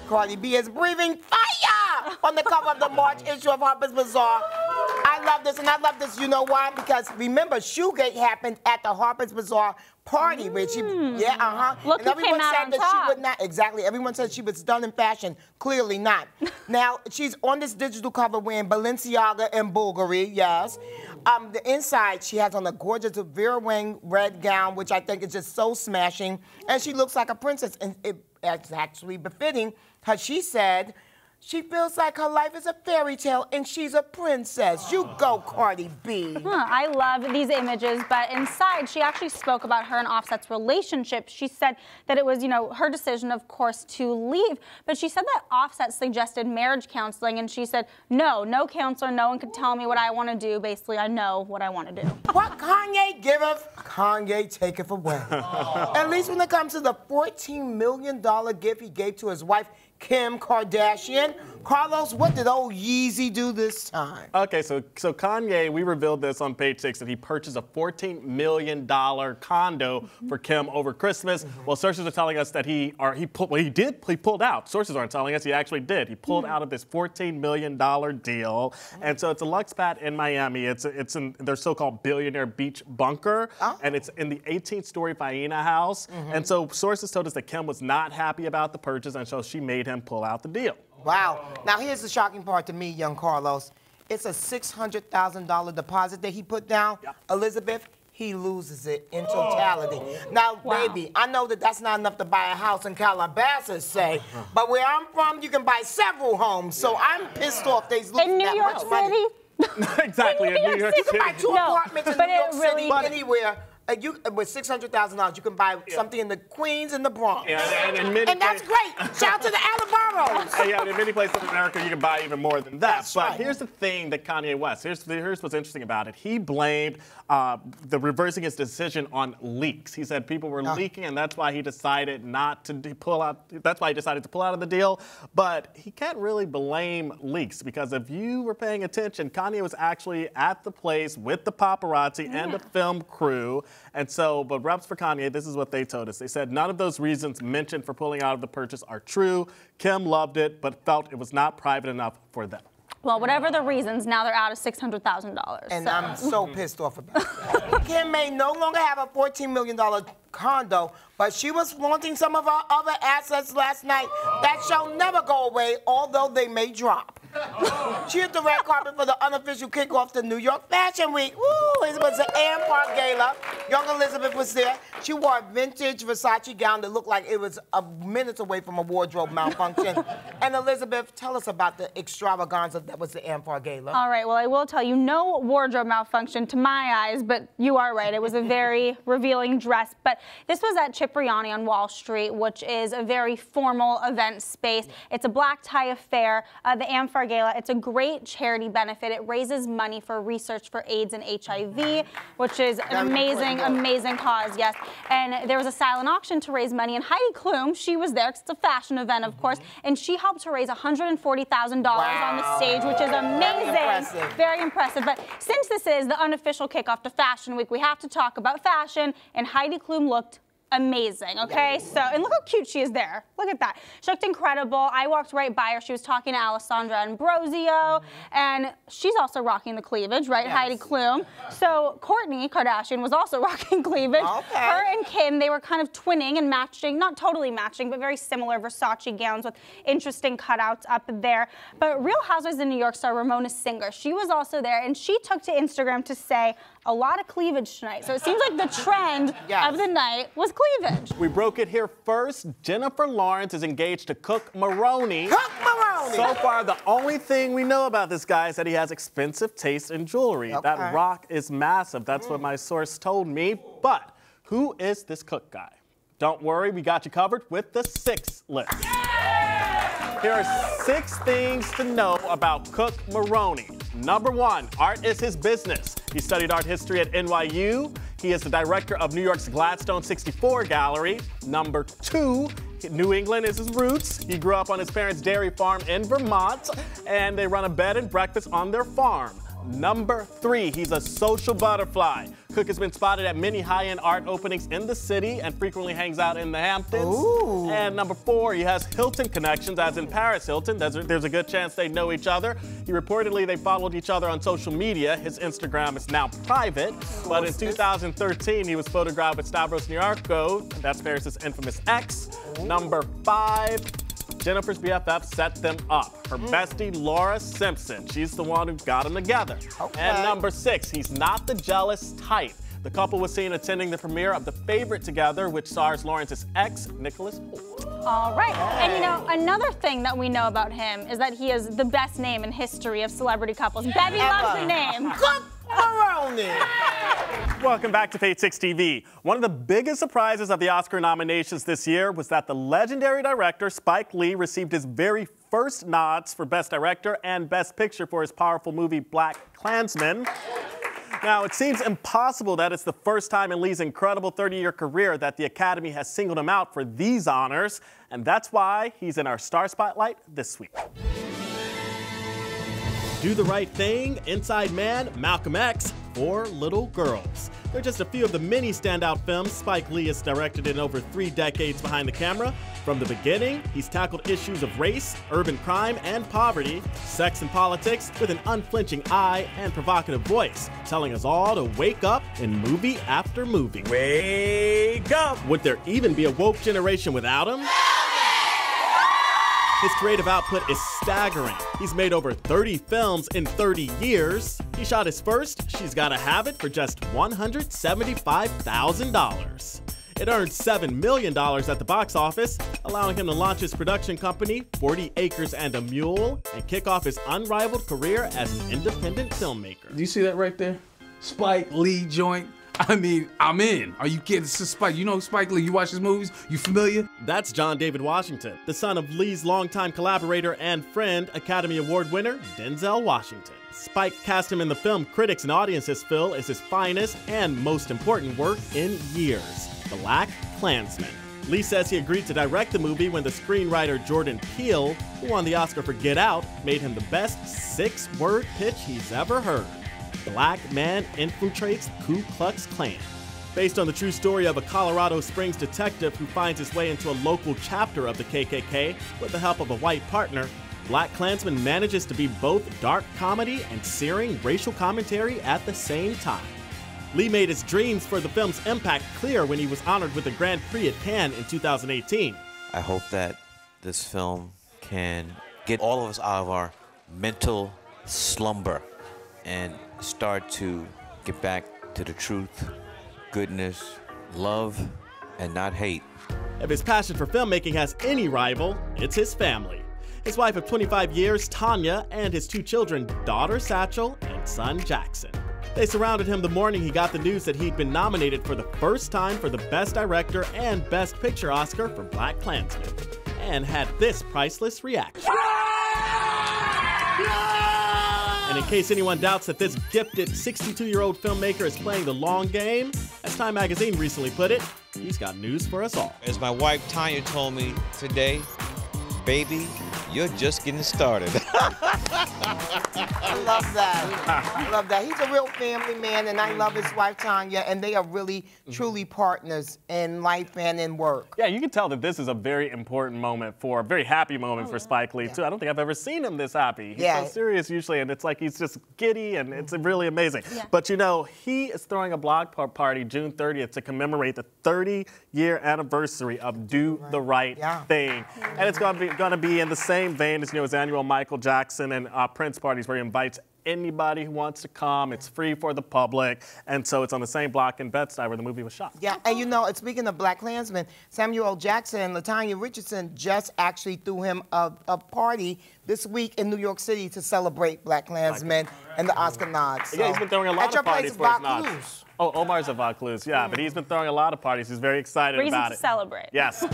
Cardi B is breathing fire on the cover of the March issue of Harper's Bazaar. I love this, and I love this, you know why? Because remember, Shoegate happened at the Harper's Bazaar party where she, Look, and everyone said that top. she would not, exactly, everyone said she was done in fashion. Clearly not. Now, she's on this digital cover wearing Balenciaga and Bulgari, yes. The inside, she has on a gorgeous Vera Wang red gown, which I think is just so smashing, and she looks like a princess, and it's actually befitting, because she said, she feels like her life is a fairy tale and she's a princess. You go, Cardi B. I love these images, but inside she actually spoke about her and Offset's relationship. She said that it was, her decision, of course, to leave. But she said that Offset suggested marriage counseling, and she said, no counselor, no one could tell me what I want to do. Basically, I know what I want to do. What Kanye giveth, Kanye taketh away. At least when it comes to the $14 million gift he gave to his wife, Kim Kardashian. Carlos, what did old Yeezy do this time? Okay, so Kanye, we revealed this on page 6 that he purchased a $14 million condo for Kim over Christmas. Well, sources are telling us that he pulled out. Sources aren't telling us, he actually did. He pulled out of this $14 million deal. And so it's a luxe pad in Miami. It's in their so-called billionaire beach bunker. And it's in the 18th story Faena house. And so sources told us that Kim was not happy about the purchase, and so she made him pull out the deal. Wow. Now, here's the shocking part to me, young Carlos. It's a $600,000 deposit that he put down. Yep. Elizabeth, he loses it in totality. Now, baby, I know that that's not enough to buy a house in Calabasas, say, but where I'm from, you can buy several homes. So I'm pissed off they're losing that much money. Exactly, in New York City. You can buy 2 apartments in New York City, anywhere. With $600,000, you can buy something in the Queens and the Bronx. And that's great. Shout out to the Alabaros. Yeah, in many places in America, you can buy even more than that. That's but right. Here's the thing that Kanye West, here's what's interesting about it. He blamed the reversing his decision on leaks. He said people were leaking, and that's why he decided not to pull out. That's why he decided to pull out of the deal. But he can't really blame leaks, because if you were paying attention, Kanye was actually at the place with the paparazzi and the film crew. And so, but reps for Kanye, this is what they told us. They said none of those reasons mentioned for pulling out of the purchase are true. Kim loved it, but felt it was not private enough for them. Well, whatever the reasons, now they're out of $600,000. And I'm so pissed off about that. Kim may no longer have a $14 million condo, but she was flaunting some of her other assets last night that shall never go away, although they may drop. She hit the red carpet for the unofficial kickoff to New York Fashion Week. Woo! It was an amfAR Gala. Young Elizabeth was there. She wore a vintage Versace gown that looked like it was minutes away from a wardrobe malfunction. And Elizabeth, tell us about the extravaganza that was the amfAR Gala. All right, well, I will tell you, no wardrobe malfunction to my eyes, but you are right. It was a very revealing dress. But this was at Cipriani on Wall Street, which is a very formal event space. It's a black tie affair. The amfAR Gala, it's a great charity benefit. It raises money for research for AIDS and HIV, which is an amazing cause, yes. And there was a silent auction to raise money, and Heidi Klum, she was there, 'cause it's a fashion event, of course, and she helped to raise $140,000 on the stage, which is amazing. Very impressive. But since this is the unofficial kickoff to Fashion Week, we have to talk about fashion, and Heidi Klum looked amazing, okay? So, and look how cute she is there. Look at that. She looked incredible. I walked right by her. She was talking to Alessandra Ambrosio, and she's also rocking the cleavage, right? Yes. Heidi Klum. So, Kourtney Kardashian was also rocking cleavage. Okay. Her and Kim, they were kind of twinning and matching, not totally matching, but very similar Versace gowns with interesting cutouts up there. But Real Housewives of New York star Ramona Singer, she was also there, and she took to Instagram to say a lot of cleavage tonight. So it seems like the trend of the night was cleavage. We broke it here first. Jennifer Lawrence is engaged to Cooke Maroney. Cooke Maroney! So far, the only thing we know about this guy is that he has expensive taste in jewelry. Okay. That rock is massive. That's what my source told me. But who is this Cooke guy? Don't worry, we got you covered with the 6 list. Here are 6 things to know about Cooke Maroney. Number 1, art is his business. He studied art history at NYU. He is the director of New York's Gladstone 64 Gallery. Number 2, New England is his roots. He grew up on his parents' dairy farm in Vermont, and they run a bed and breakfast on their farm. Number 3, he's a social butterfly. Cooke has been spotted at many high-end art openings in the city and frequently hangs out in the Hamptons. Ooh. And number 4, he has Hilton connections, as in Paris Hilton. There's a good chance they know each other. They followed each other on social media. His Instagram is now private, but in 2013, he was photographed with Stavros Niarchos. That's Paris's infamous ex. Number 5, Jennifer's BFF set them up. Her bestie, Laura Simpson. She's the one who got them together. Okay. And number 6, he's not the jealous type. The couple was seen attending the premiere of The Favorite together, which stars Lawrence's ex, Nicholas Hoult. All right. And you know, another thing that we know about him is that he is the best name in history of celebrity couples. Bevy loves the name. Cooke Maroney. Welcome back to Page 6 TV. One of the biggest surprises of the Oscar nominations this year was that the legendary director Spike Lee received his very first nods for Best Director and Best Picture for his powerful movie BlacKkKlansman. Now, it seems impossible that it's the first time in Lee's incredible 30-year career that the Academy has singled him out for these honors, and that's why he's in our Star Spotlight this week. Do the Right Thing, Inside Man, Malcolm X, Four Little Girls. They're just a few of the many standout films Spike Lee has directed in over 3 decades behind the camera. From the beginning, he's tackled issues of race, urban crime, and poverty, sex and politics with an unflinching eye and provocative voice, telling us all to wake up in movie after movie. Wake up! Would there even be a woke generation without him? His creative output is staggering. He's made over 30 films in 30 years. He shot his first, She's Gotta Have It, for just $175,000. It earned $7 million at the box office, allowing him to launch his production company, 40 Acres and a Mule, and kick off his unrivaled career as an independent filmmaker. Do you see that right there? Spike Lee joint. I mean, I'm in. Are you kidding? This is Spike. You know Spike Lee. You watch his movies? You familiar? That's John David Washington, the son of Lee's longtime collaborator and friend, Academy Award winner Denzel Washington. Spike cast him in the film critics and audiences feel is his finest and most important work in years, BlacKkKlansman. Lee says he agreed to direct the movie when the screenwriter Jordan Peele, who won the Oscar for Get Out, made him the best 6-word pitch he's ever heard. Black man infiltrates Ku Klux Klan. Based on the true story of a Colorado Springs detective who finds his way into a local chapter of the KKK with the help of a white partner, BlacKkKlansman manages to be both dark comedy and searing racial commentary at the same time. Lee made his dreams for the film's impact clear when he was honored with the Grand Prix at Cannes in 2018. I hope that this film can get all of us out of our mental slumber and start to get back to the truth, goodness, love, and not hate. If his passion for filmmaking has any rival, it's his family. His wife of 25 years, Tanya, and his 2 children, daughter Satchel and son Jackson. They surrounded him the morning he got the news that he'd been nominated for the first time for the Best Director and Best Picture Oscar for BlacKkKlansman, and had this priceless reaction. And in case anyone doubts that this gifted 62-year-old filmmaker is playing the long game, as Time Magazine recently put it, he's got news for us all. As my wife Tanya told me today, baby, you're just getting started. I love that. I love that. He's a real family man, and I love his wife, Tanya, and they are really, truly partners in life and in work. Yeah, you can tell that this is a very important moment a very happy moment for Spike Lee, too. I don't think I've ever seen him this happy. He's so serious usually, and it's like he's just giddy, and it's really amazing. Yeah. But you know, he is throwing a blog party June 30th to commemorate the 30-year anniversary of Do the Right Thing. And it's going to be in the same vein as, his annual Michael Jackson and Prince parties, where he invites anybody who wants to come. It's free for the public, and so it's on the same block in Bed-Stuy where the movie was shot. Yeah, and speaking of BlacKkKlansman, Samuel L. Jackson and LaTanya Richardson just actually threw him a party this week in New York City to celebrate BlacKkKlansman and the Oscar nods. So. Yeah, he's been throwing a lot of parties for his nods. Vaucluse. Oh, Omar's at Vaucluse, yeah, but he's been throwing a lot of parties. He's very excited about it. Reason to celebrate. Yes.